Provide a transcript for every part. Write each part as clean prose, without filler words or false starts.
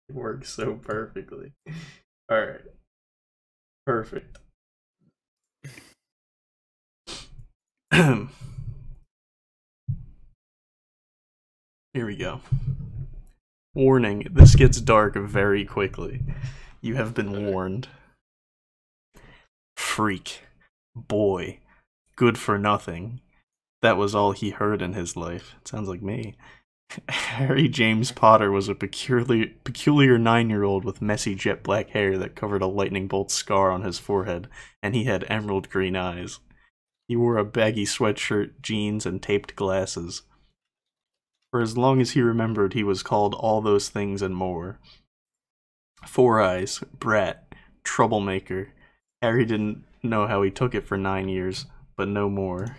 It works so perfectly. Alright, perfect. Here we go. Warning, this gets dark very quickly. You have been warned. Freak. Boy. Good for nothing. That was all he heard in his life. It sounds like me. Harry James Potter was a peculiar 9-year-old with messy jet black hair that covered a lightning bolt scar on his forehead, and he had emerald green eyes. He wore a baggy sweatshirt, jeans, and taped glasses. For as long as he remembered, he was called all those things and more. Four Eyes, Brat, Troublemaker. Harry didn't know how he took it for 9 years, but no more.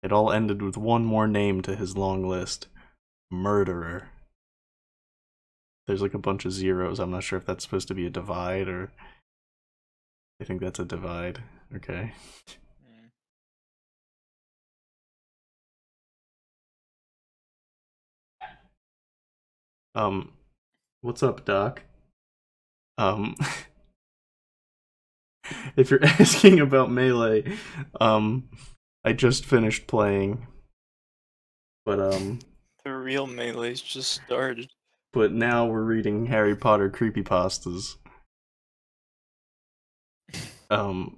It all ended with one more name to his long list. Murderer. There's like a bunch of zeros. I'm not sure if that's supposed to be a divide or... I think that's a divide. Okay. What's up, Doc? Um, if you're asking about Melee, I just finished playing, but The real melee's just started. but now we're reading Harry Potter creepypastas. Um,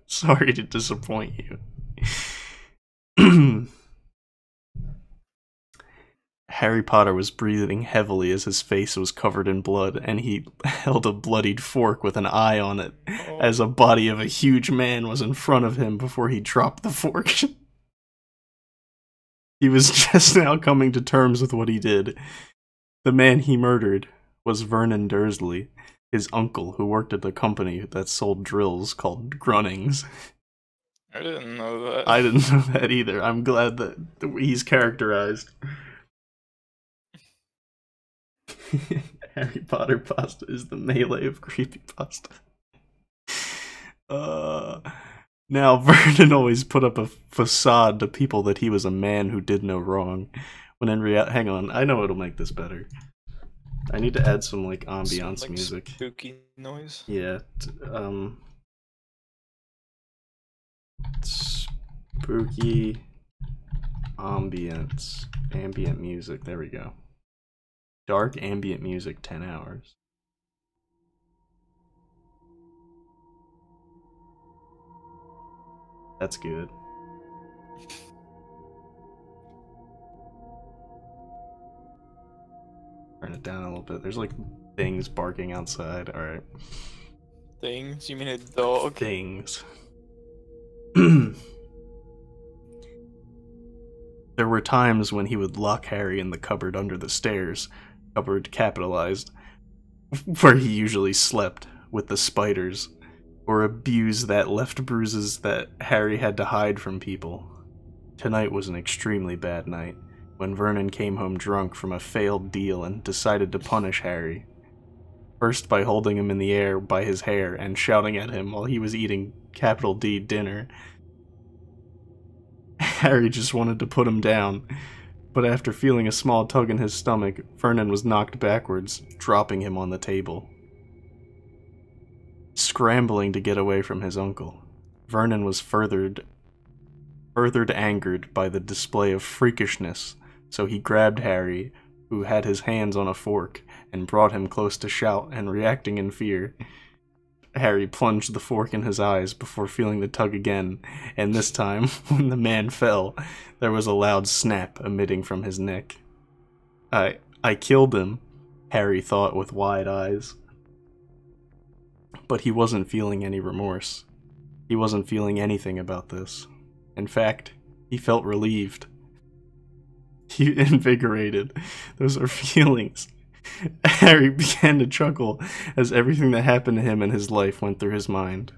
sorry to disappoint you. Harry Potter was breathing heavily as his face was covered in blood, and he held a bloodied fork with an eye on it, as a body of a huge man was in front of him before he dropped the fork. He was just now coming to terms with what he did. The man he murdered was Vernon Dursley, his uncle who worked at the company that sold drills called Grunnings. I didn't know that. I didn't know that either. I'm glad that he's characterized. Harry Potter pasta is the melee of creepypasta. Now, Vernon always put up a facade to people that he was a man who did no wrong. When in reality, hang on, I know what'll make this better. I need to add some like ambiance some, like, music. Spooky noise. Yeah. Spooky ambient music. There we go. Dark ambient music, 10 hours. That's good. Turn it down a little bit. There's like things barking outside. Alright. Things? You mean a dog? Things. There were times when he would lock Harry in the cupboard under the stairs, cupboard capitalized, where he usually slept with the spiders, or abuse that left bruises that Harry had to hide from people. Tonight was an extremely bad night, when Vernon came home drunk from a failed deal and decided to punish Harry. First by holding him in the air by his hair and shouting at him while he was eating capital D dinner. Harry just wanted to put him down, but after feeling a small tug in his stomach, Vernon was knocked backwards, dropping him on the table. Scrambling to get away from his uncle, Vernon was furthered angered by the display of freakishness, so he grabbed Harry, who had his hands on a fork, and brought him close to Shout, and reacting in fear, Harry plunged the fork in his eyes before feeling the tug again, and this time, when the man fell, there was a loud snap emitting from his neck. I killed him, Harry thought with wide eyes. But he wasn't feeling any remorse. He wasn't feeling anything about this. In fact, he felt relieved. He invigorated. Those are feelings. Harry began to chuckle as everything that happened to him in his life went through his mind.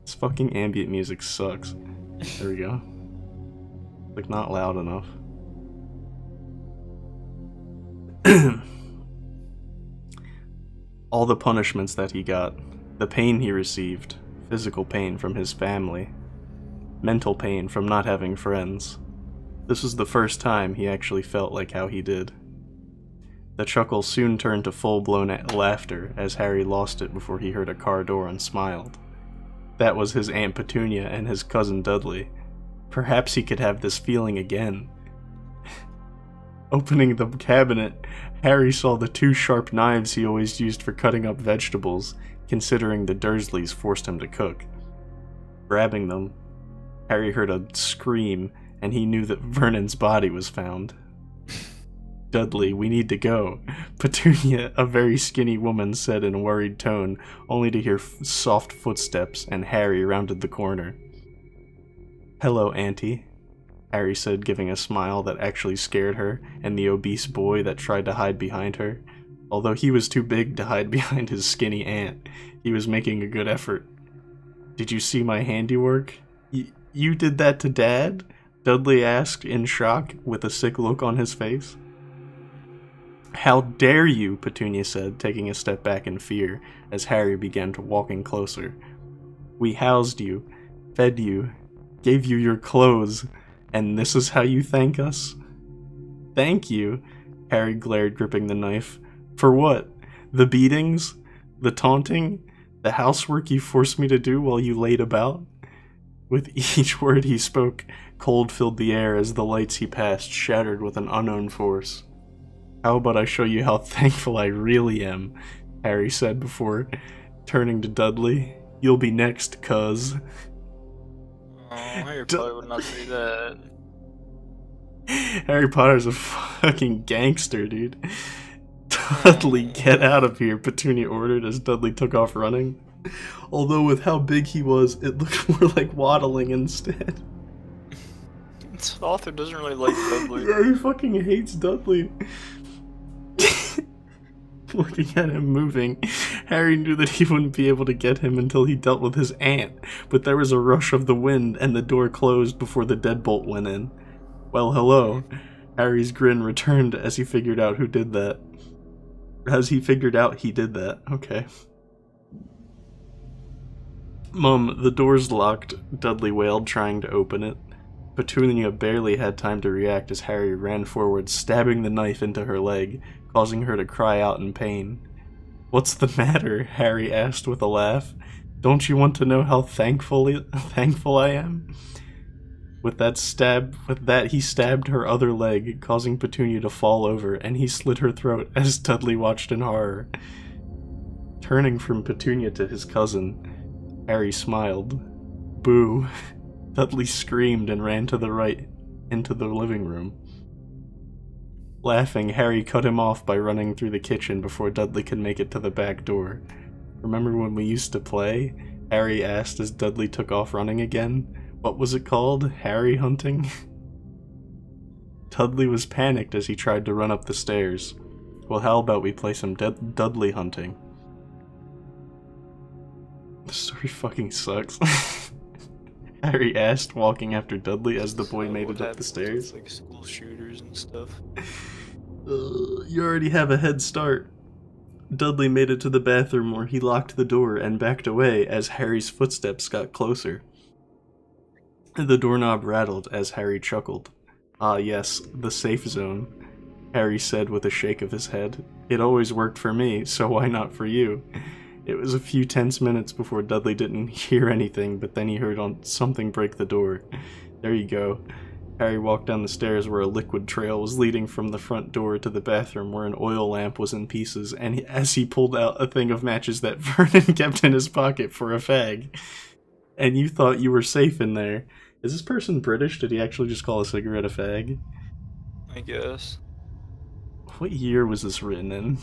This fucking ambient music sucks. There we go. Like, not loud enough. All the punishments that he got, the pain he received, physical pain from his family, mental pain from not having friends. This was the first time he actually felt like how he did. The chuckle soon turned to full-blown laughter as Harry lost it before he heard a car door and smiled. That was his Aunt Petunia and his cousin Dudley. Perhaps he could have this feeling again. Opening the cabinet, Harry saw the 2 sharp knives he always used for cutting up vegetables, considering the Dursleys forced him to cook. Grabbing them, Harry heard a scream, and he knew that Vernon's body was found. "Dudley, we need to go," Petunia, a very skinny woman, said in a worried tone, only to hear soft footsteps, and Harry rounded the corner. "Hello, Auntie," Harry said, giving a smile that actually scared her, and the obese boy that tried to hide behind her. Although he was too big to hide behind his skinny aunt, he was making a good effort. "Did you see my handiwork?" You did that to Dad?" Dudley asked in shock, with a sick look on his face. "How dare you," Petunia said, taking a step back in fear, as Harry began walking closer. "We housed you, fed you, gave you your clothes, and this is how you thank us?" "Thank you?" Harry glared, gripping the knife. "For what? The beatings? The taunting? The housework you forced me to do while you laid about?" With each word he spoke, cold filled the air as the lights he passed shattered with an unknown force. "How about I show you how thankful I really am?" Harry said before turning to Dudley. "You'll be next, cuz." Oh, Harry Potter would not say that. Harry Potter's a fucking gangster, dude. "Dudley, get out of here," Petunia ordered as Dudley took off running. Although with how big he was, it looked more like waddling instead. This author doesn't really like Dudley. Yeah, he fucking hates Dudley. Looking at him moving, Harry knew that he wouldn't be able to get him until he dealt with his aunt, but there was a rush of the wind and the door closed before the deadbolt went in. "Well, hello." Harry's grin returned as he figured out who did that. He did that. Okay. "Mum, the door's locked," Dudley wailed, trying to open it. Petunia barely had time to react as Harry ran forward, stabbing the knife into her leg, causing her to cry out in pain. "What's the matter?" Harry asked with a laugh. "Don't you want to know how thankful I am?" With that he stabbed her other leg, causing Petunia to fall over, and he slit her throat as Dudley watched in horror. Turning from Petunia to his cousin, Harry smiled. "Boo." Dudley screamed and ran to the right into the living room. Laughing, Harry cut him off by running through the kitchen before Dudley could make it to the back door. "Remember when we used to play?" Harry asked as Dudley took off running again. "What was it called? Harry hunting?" Dudley was panicked as he tried to run up the stairs. "Well, how about we play some Dudley hunting?" The story fucking sucks. Harry asked, walking after Dudley as the boy made it up the stairs. Like school shooters and stuff. You already have a head start. Dudley made it to the bathroom where he locked the door and backed away as Harry's footsteps got closer. The doorknob rattled as Harry chuckled. "Ah yes, the safe zone," Harry said with a shake of his head. "It always worked for me, so why not for you?" It was a few tense minutes before Dudley didn't hear anything, but then he heard something break the door. There you go. Harry walked down the stairs where a liquid trail was leading from the front door to the bathroom where an oil lamp was in pieces, and as he pulled out a thing of matches that Vernon kept in his pocket for a fag. "And you thought you were safe in there." Is this person British? Did he actually just call a cigarette a fag? I guess. What year was this written in?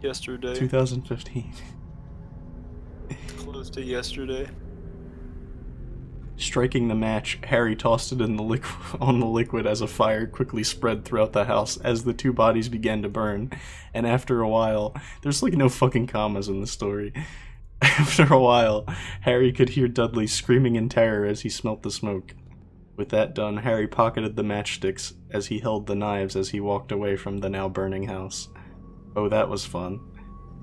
Yesterday. 2015. Close to yesterday. Striking the match, Harry tossed it in the on the liquid as a fire quickly spread throughout the house as the two bodies began to burn, and after a while, there's like no fucking commas in the story. After a while, Harry could hear Dudley screaming in terror as he smelt the smoke. With that done, Harry pocketed the matchsticks as he held the knives as he walked away from the now burning house. "Oh, that was fun,"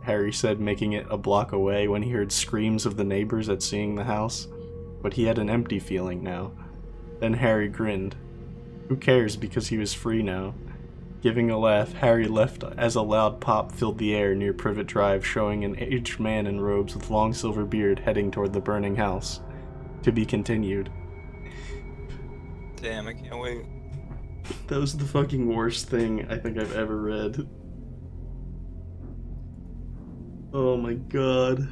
Harry said, making it a block away when he heard screams of the neighbors at seeing the house. But he had an empty feeling now. Then Harry grinned. Who cares, because he was free now. Giving a laugh, Harry left as a loud pop filled the air near Privet Drive, showing an aged man in robes with long silver beard heading toward the burning house. To be continued. Damn, I can't wait. That was the fucking worst thing I think I've ever read. Oh my god.